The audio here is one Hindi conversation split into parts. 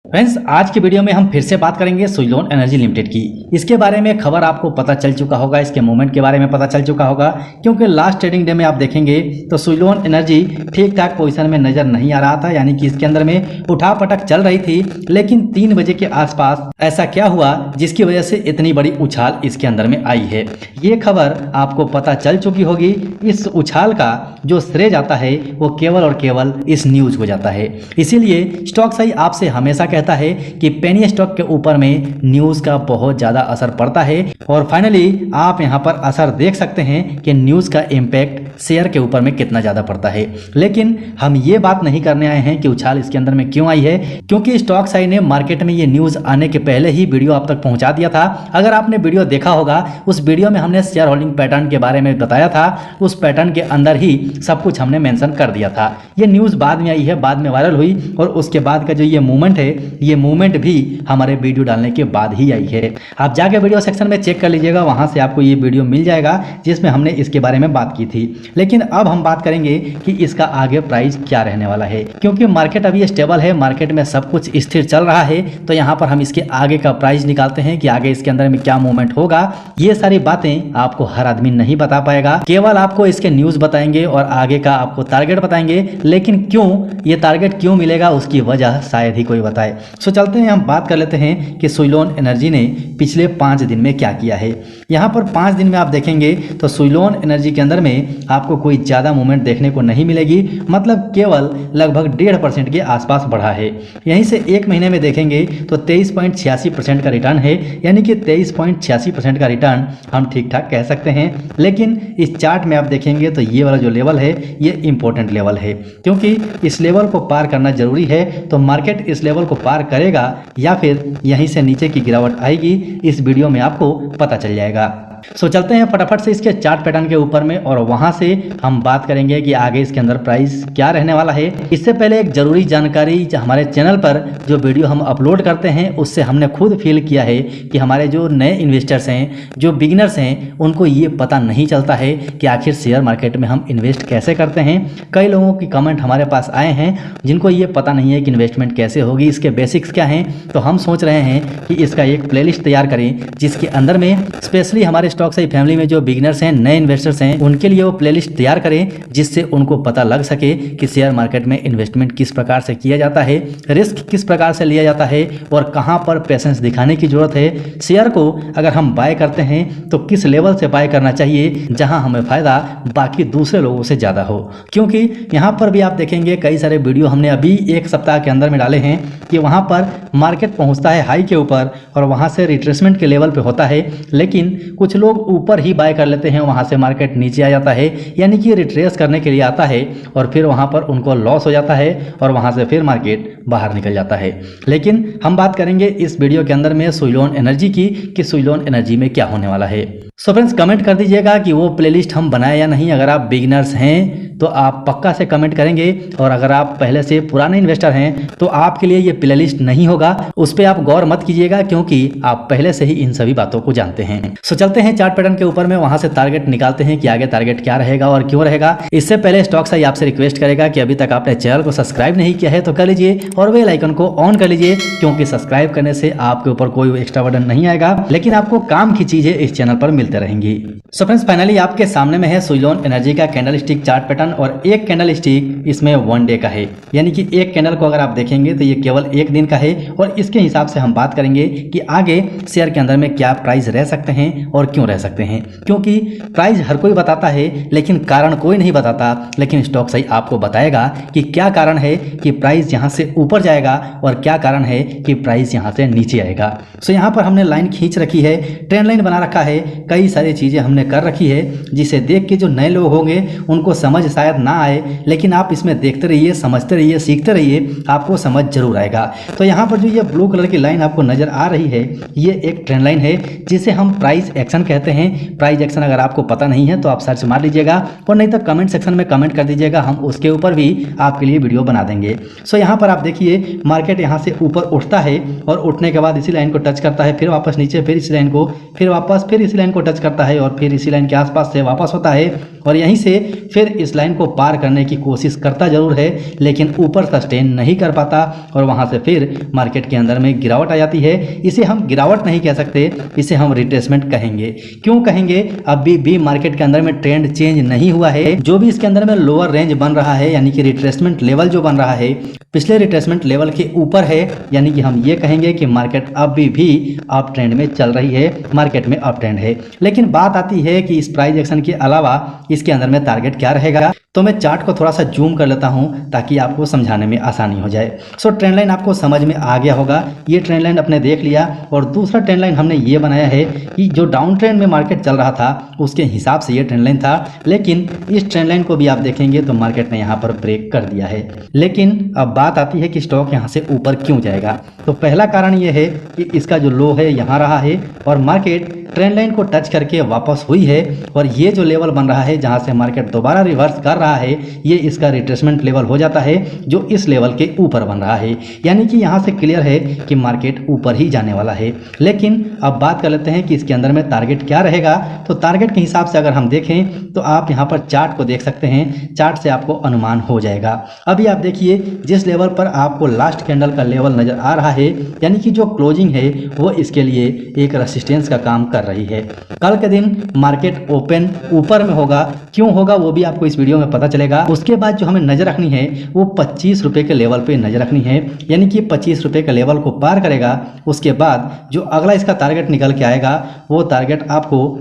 फ्रेंड्स, आज की वीडियो में हम फिर से बात करेंगे सुइलोन एनर्जी लिमिटेड की। इसके बारे में खबर आपको पता चल चुका होगा, इसके मूवमेंट के बारे में पता चल चुका होगा, क्योंकि लास्ट ट्रेडिंग डे में आप देखेंगे तो सुइलोन एनर्जी ठीक ठाक पोजीशन में नजर नहीं आ रहा था, यानी कि इसके अंदर में उठापटक चल रही थी। लेकिन 3 बजे के आसपास ऐसा क्या हुआ जिसकी वजह से इतनी बड़ी उछाल इसके अंदर में आई है, ये खबर आपको पता चल चुकी होगी। इस उछाल का जो श्रेय जाता है वो केवल और केवल इस न्यूज को जाता है। इसीलिए स्टॉक सही आपसे हमेशा कहता है कि पेनी स्टॉक के ऊपर में न्यूज का बहुत ज्यादा असर पड़ता है, और फाइनली आप यहां पर असर देख सकते हैं कि न्यूज का इंपैक्ट शेयर के ऊपर में कितना ज्यादा पड़ता है। लेकिन हम ये बात नहीं करने आए हैं कि उछाल इसके अंदर में क्यों आई है, क्योंकि स्टॉक साई ने मार्केट में ये न्यूज आने के पहले ही वीडियो आप तक पहुंचा दिया था। अगर आपने वीडियो देखा होगा, उस वीडियो में हमने शेयर होल्डिंग पैटर्न के बारे में बताया था। उस पैटर्न के अंदर ही सब कुछ हमने मेंशन कर दिया था। ये न्यूज बाद में आई है, बाद में वायरल हुई, और उसके बाद का जो ये मूवमेंट है, ये मूवमेंट भी हमारे वीडियो डालने के बाद ही आई है। आप जाके वीडियो सेक्शन में चेक कर लीजिएगा, वहां से आपको ये वीडियो मिल जाएगा जिसमें हमने इसके बारे में बात की थी। लेकिन अब हम बात करेंगे कि इसका आगे प्राइस क्या रहने वाला है, क्योंकि मार्केट अभी स्टेबल है, मार्केट में सब कुछ स्थिर चल रहा है। तो यहाँ पर हम इसके आगे का प्राइस निकालते हैं कि आगे इसके अंदर में क्या मूवमेंट होगा। ये सारी बातें आपको हर आदमी नहीं बता पाएगा, केवल आपको इसके न्यूज बताएंगे और आगे का आपको टारगेट बताएंगे। लेकिन क्यों ये टारगेट क्यों मिलेगा, उसकी वजह शायद ही कोई बताए। सो चलते हैं, हम बात कर लेते हैं कि सुइलोन एनर्जी ने पिछले 5 दिन में क्या किया है। यहाँ पर 5 दिन में आप देखेंगे तो सुइलोन एनर्जी के अंदर में आपको कोई ज़्यादा मूवमेंट देखने को नहीं मिलेगी, मतलब केवल लगभग 1.5% के आसपास बढ़ा है। यहीं से 1 महीने में देखेंगे तो 23.86% का रिटर्न है, यानी कि 23.86% का रिटर्न हम ठीक ठाक कह सकते हैं। लेकिन इस चार्ट में आप देखेंगे तो ये वाला जो लेवल है ये इंपॉर्टेंट लेवल है, क्योंकि इस लेवल को पार करना जरूरी है। तो मार्केट इस लेवल को पार करेगा या फिर यहीं से नीचे की गिरावट आएगी, इस वीडियो में आपको पता चल जाएगा। सो चलते हैं फटाफट से इसके चार्ट पैटर्न के ऊपर में, और वहां से हम बात करेंगे कि आगे इसके अंदर प्राइस क्या रहने वाला है। इससे पहले एक जरूरी जानकारी, हमारे चैनल पर जो वीडियो हम अपलोड करते हैं उससे हमने खुद फील किया है कि हमारे जो नए इन्वेस्टर्स हैं, जो बिगिनर्स हैं, उनको ये पता नहीं चलता है कि आखिर शेयर मार्केट में हम इन्वेस्ट कैसे करते हैं। कई लोगों की कमेंट हमारे पास आए हैं जिनको ये पता नहीं है कि इन्वेस्टमेंट कैसे होगी, इसके बेसिक्स क्या हैं। तो हम सोच रहे हैं कि इसका एक प्लेलिस्ट तैयार करें जिसके अंदर में स्पेशली हमारे स्टॉक सही फैमिली में जो बिगिनर्स हैं, नए इन्वेस्टर्स हैं, उनके लिए वो प्लेलिस्ट तैयार करें जिससे उनको पता लग सके कि शेयर मार्केट में इन्वेस्टमेंट किस प्रकार से किया जाता है, रिस्क किस प्रकार से लिया जाता है, और कहां पर पेशेंस दिखाने की जरूरत है। शेयर को अगर हम बाय करते हैं तो किस लेवल से बाय करना चाहिए जहां हमें फायदा बाकी दूसरे लोगों से ज्यादा हो। क्योंकि यहां पर भी आप देखेंगे कई सारे वीडियो हमने अभी 1 सप्ताह के अंदर में डाले हैं कि वहां पर मार्केट पहुंचता है हाई के ऊपर और वहां से रिट्रेसमेंट के लेवल पे होता है, लेकिन कुछ लोग ऊपर ही बाय कर लेते हैं, वहां से मार्केट नीचे आ जाता है, यानी कि रिट्रेस करने के लिए आता है और फिर वहां पर उनको लॉस हो जाता है और वहां से फिर मार्केट बाहर निकल जाता है। लेकिन हम बात करेंगे इस वीडियो के अंदर में सुइलोन एनर्जी की कि सुइलोन एनर्जी में क्या होने वाला है। सो फ्रेंड्स, कमेंट कर दीजिएगा कि वो प्लेलिस्ट हम बनाए या नहीं। अगर आप बिगिनर्स हैं तो आप पक्का से कमेंट करेंगे, और अगर आप पहले से पुराने इन्वेस्टर हैं तो आपके लिए ये प्लेलिस्ट नहीं होगा, उस पर आप गौर मत कीजिएगा क्योंकि आप पहले से ही इन सभी बातों को जानते हैं। सो चलते हैं चार्ट पैटर्न के ऊपर में, वहां से टारगेट निकालते हैं कि आगे टारगेट क्या रहेगा और क्यों रहेगा। इससे पहले स्टॉक साई आपसे रिक्वेस्ट करेगा कि अभी तक आपने चैनल को सब्सक्राइब नहीं किया है तो कर लीजिए, और बेल आइकन को ऑन कर लीजिए, क्योंकि सब्सक्राइब करने से आपके ऊपर कोई एक्स्ट्रा बर्डन नहीं आएगा, लेकिन आपको काम की चीजें इस चैनल पर मिलते रहेंगी। सो फ्रेंड्स, फाइनली आपके सामने में है सुइलोन एनर्जी का कैंडल स्टिक चार्ट पैटर्न, और एक कैंडल स्टिक इसमें 1 डे का है, यानी कि एक कैंडल को अगर आप देखेंगे तो ये केवल 1 दिन का है। और इसके हिसाब से हम बात करेंगे कि आगे शेयर के अंदर में क्या प्राइस रह सकते हैं और क्यों रह सकते हैं, क्योंकि प्राइस हर कोई बताता है लेकिन कारण कोई नहीं बताता। लेकिन स्टॉक सही आपको बताएगा कि क्या कारण है कि प्राइस यहां से ऊपर जाएगा और क्या कारण है कि प्राइस यहां से नीचे आएगा। सो यहां पर हमने लाइन खींच रखी है, ट्रेंड लाइन बना रखा है, कई सारी चीजें हमने कर रखी है जिसे देख के जो नए लोग होंगे उनको समझ शायद ना आए, लेकिन आप इसमें देखते रहिए, समझते रहिए, सीखते रहिए, आपको समझ जरूर आएगा। तो यहाँ पर जो ये ब्लू कलर की लाइन आपको नजर आ रही है ये एक ट्रेंड लाइन है जिसे हम प्राइस एक्शन कहते हैं। प्राइस एक्शन अगर आपको पता नहीं है तो आप सर्च मार लीजिएगा, और नहीं तो कमेंट सेक्शन में कमेंट कर दीजिएगा, हम उसके ऊपर भी आपके लिए वीडियो बना देंगे। सो यहाँ पर आप देखिए मार्केट यहाँ से ऊपर उठता है और उठने के बाद इसी लाइन को टच करता है, फिर वापस नीचे, फिर इसी लाइन को, फिर वापस, फिर इसी लाइन को टच करता है और फिर इसी लाइन के आसपास से वापस होता है और यहीं से फिर इस लाइन को पार करने की कोशिश करता जरूर है, लेकिन ऊपर सस्टेन नहीं कर पाता और वहां से फिर मार्केट के अंदर में गिरावट आ जाती है। इसे हम गिरावट नहीं कह सकते, इसे हम रिट्रेसमेंट कहेंगे। क्यों कहेंगे? अभी भी मार्केट के अंदर में ट्रेंड चेंज नहीं हुआ है। जो भी इसके अंदर में लोअर रेंज बन रहा है, यानी कि रिट्रेसमेंट लेवल जो बन रहा है पिछले रिट्रेसमेंट लेवल के ऊपर है, यानी कि हम ये कहेंगे कि मार्केट अभी भी अप ट्रेंड में चल रही है, मार्केट में अप ट्रेंड है। लेकिन बात आती है कि इस प्राइस एक्शन के अलावा इसके अंदर में टारगेट क्या रहेगा। तो मैं चार्ट को थोड़ा सा जूम कर लेता हूं ताकि आपको समझाने में आसानी हो जाए। सो ट्रेंड लाइन आपको समझ में आ गया होगा, ये ट्रेंड लाइन अपने देख लिया। और दूसरा ट्रेंड लाइन हमने ये बनाया है कि जो डाउन ट्रेंड में मार्केट चल रहा था उसके हिसाब से ये ट्रेंड लाइन था, लेकिन इस ट्रेंड लाइन को भी आप देखेंगे तो मार्केट ने यहाँ पर ब्रेक कर दिया है। लेकिन अब बात आती है कि स्टॉक यहाँ से ऊपर क्यों जाएगा। तो पहला कारण ये है कि इसका जो लो है यहाँ रहा है और मार्केट ट्रेंड लाइन को टच करके वापस हुई है, और ये जो लेवल बन रहा है जहाँ से मार्केट दोबारा रिवर्स कर रहा है, ये इसका रिट्रेसमेंट लेवल हो जाता है जो इस लेवल के ऊपर बन रहा है। यानी कि यहाँ से क्लियर है कि मार्केट ऊपर ही जाने वाला है। लेकिन अब बात कर लेते हैं कि इसके अंदर में टारगेट क्या रहेगा। तो टारगेट के हिसाब से अगर हम देखें तो आप यहाँ पर चार्ट को देख सकते हैं, चार्ट से आपको अनुमान हो जाएगा। अभी आप देखिए जिस लेवल पर आपको लास्ट कैंडल का लेवल नजर आ रहा है, यानी कि जो क्लोजिंग है वो इसके लिए एक रेसिस्टेंस का काम कर रही है। कल के दिन मार्केट ओपन ऊपर में होगा, क्यों होगा वो भी आपको इस वीडियो में पता चलेगा। उसके बाद जो हमें नजर रखनी है वो 25 रुपए के लेवल पे नजर रखनी है, यानी कि 25 रुपए के लेवल को पार करेगा। उसके बाद जो अगला इसका टारगेट निकल के आएगा वो टारगेट आपको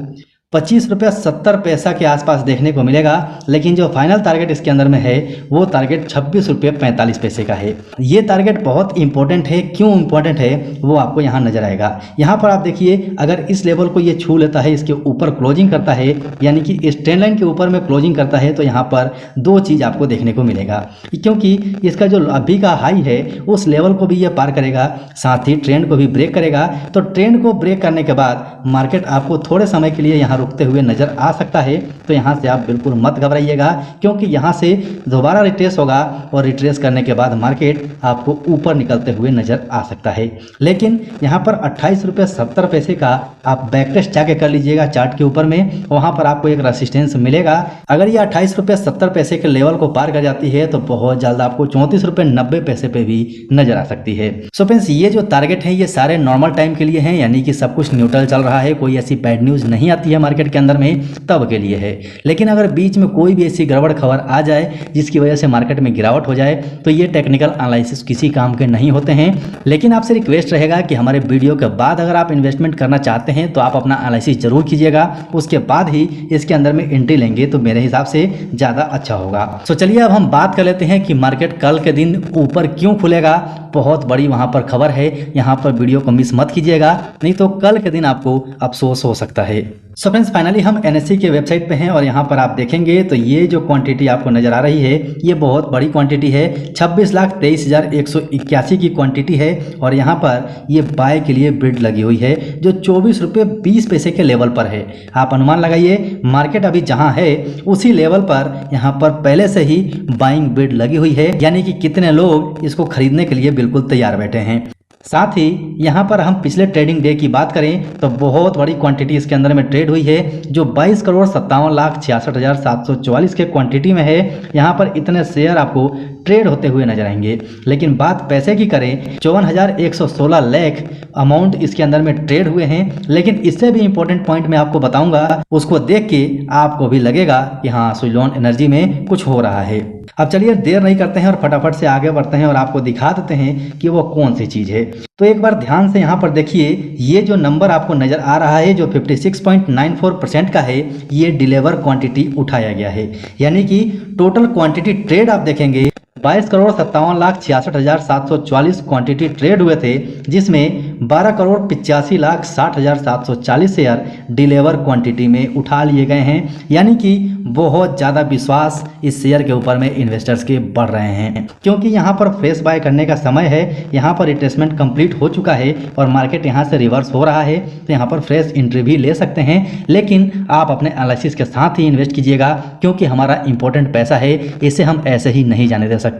25 रुपया 70 पैसा के आसपास देखने को मिलेगा। लेकिन जो फाइनल टारगेट इसके अंदर में है वो टारगेट 26 रुपये 45 पैसे का है। ये टारगेट बहुत इंपॉर्टेंट है। क्यों इंपॉर्टेंट है वो आपको यहाँ नजर आएगा। यहाँ पर आप देखिए अगर इस लेवल को ये छू लेता है, इसके ऊपर क्लोजिंग करता है, यानी कि इस ट्रेंड लाइन के ऊपर में क्लोजिंग करता है, तो यहाँ पर दो चीज़ आपको देखने को मिलेगा, क्योंकि इसका जो अभी का हाई है उस लेवल को भी ये पार करेगा, साथ ही ट्रेंड को भी ब्रेक करेगा। तो ट्रेंड को ब्रेक करने के बाद मार्केट आपको थोड़े समय के लिए यहाँ रुकते हुए नजर आ सकता है। तो यहाँ से आप बिल्कुल मत घबराइएगा, क्योंकि यहाँ से दोबारा रिट्रेस होगा और रिट्रेस करने के बाद मार्केट आपको ऊपर निकलते हुए नजर आ सकता है। लेकिन यहाँ पर 28 रुपये 70 पैसे का आप बैक टेस्ट जाके कर लीजिएगा चार्ट के ऊपर में, वहाँ पर आपको एक रेसिस्टेंस मिलेगा। अगर ये 28 रुपये 70 पैसे के लेवल को पार कर जाती है तो बहुत जल्द आपको 34 रुपये 90 पैसे पे भी नजर आ सकती है। सो फ्रेंड्स, ये जो टारगेट है ये सारे नॉर्मल टाइम के लिए हैं, यानी कि सब कुछ न्यूट्रल चल रहा है, कोई ऐसी बैड न्यूज नहीं आती है मार्केट के अंदर में, तब के लिए है। लेकिन अगर बीच में कोई भी ऐसी गड़बड़ खबर आ जाए जिसकी वजह से मार्केट में गिरावट हो जाए तो ये टेक्निकल एनालिसिस किसी काम के नहीं होते हैं। लेकिन आपसे रिक्वेस्ट रहेगा कि हमारे वीडियो के बाद अगर आप इन्वेस्टमेंट करना चाहते हैं तो आप अपना एनालिसिस जरूर कीजिएगा, उसके बाद ही इसके अंदर में एंट्री लेंगे तो मेरे हिसाब से ज़्यादा अच्छा होगा। तो चलिए अब हम बात कर लेते हैं कि मार्केट कल के दिन ऊपर क्यों खुलेगा। बहुत बड़ी वहाँ पर खबर है, यहाँ पर वीडियो को मिस मत कीजिएगा, नहीं तो कल के दिन आपको अफसोस हो सकता है। सो फ्रेंड्स, फाइनली हम NSE के वेबसाइट पे हैं और यहाँ पर आप देखेंगे तो ये जो क्वांटिटी आपको नज़र आ रही है ये बहुत बड़ी क्वांटिटी है, 26,23,181 की क्वांटिटी है। और यहाँ पर ये बाय के लिए बिड लगी हुई है जो 24 रुपये 20 पैसे के लेवल पर है। आप अनुमान लगाइए मार्केट अभी जहाँ है उसी लेवल पर यहाँ पर पहले से ही बाइंग बिड लगी हुई है, यानी कि कितने लोग इसको खरीदने के लिए बिल्कुल तैयार बैठे हैं। साथ ही यहाँ पर हम पिछले ट्रेडिंग डे की बात करें तो बहुत बड़ी क्वांटिटी इसके अंदर में ट्रेड हुई है जो 22,57,66,744 के क्वांटिटी में है। यहाँ पर इतने शेयर आपको ट्रेड होते हुए नजर आएंगे। लेकिन बात पैसे की करें 54,116 लाख अमाउंट इसके अंदर में ट्रेड हुए हैं। लेकिन इससे भी इंपॉर्टेंट पॉइंट मैं आपको बताऊंगा, उसको देख के आपको भी लगेगा कि हाँ सुइलोन एनर्जी में कुछ हो रहा है। अब चलिए देर नहीं करते हैं और फटाफट से आगे बढ़ते हैं और आपको दिखा देते हैं कि वो कौन सी चीज़ है। तो एक बार ध्यान से यहाँ पर देखिए, ये जो नंबर आपको नजर आ रहा है जो 56.94% का है, ये डिलीवर क्वांटिटी उठाया गया है, यानी कि टोटल क्वांटिटी ट्रेड आप देखेंगे 22,57,66,744 क्वांटिटी ट्रेड हुए थे, जिसमें 12,85,60,740 शेयर डिलीवर क्वांटिटी में उठा लिए गए हैं। यानी कि बहुत ज़्यादा विश्वास इस शेयर के ऊपर में इन्वेस्टर्स के बढ़ रहे हैं, क्योंकि यहाँ पर फ्रेश बाय करने का समय है। यहाँ पर रिट्रेसमेंट कंप्लीट हो चुका है और मार्केट यहाँ से रिवर्स हो रहा है, तो यहाँ पर फ्रेश एंट्री भी ले सकते हैं। लेकिन आप अपने एनालिसिस के साथ ही इन्वेस्ट कीजिएगा, क्योंकि हमारा इंपॉर्टेंट पैसा है, इसे हम ऐसे ही नहीं जाने दे सकते।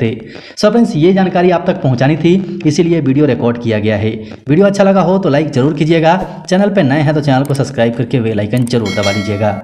सो फ्रेंड्स, ये जानकारी आप तक पहुंचानी थी, इसीलिए वीडियो रिकॉर्ड किया गया है। वीडियो अच्छा लगा हो तो लाइक जरूर कीजिएगा, चैनल पे नए हैं तो चैनल को सब्सक्राइब करके बेल आइकन जरूर दबा लीजिएगा।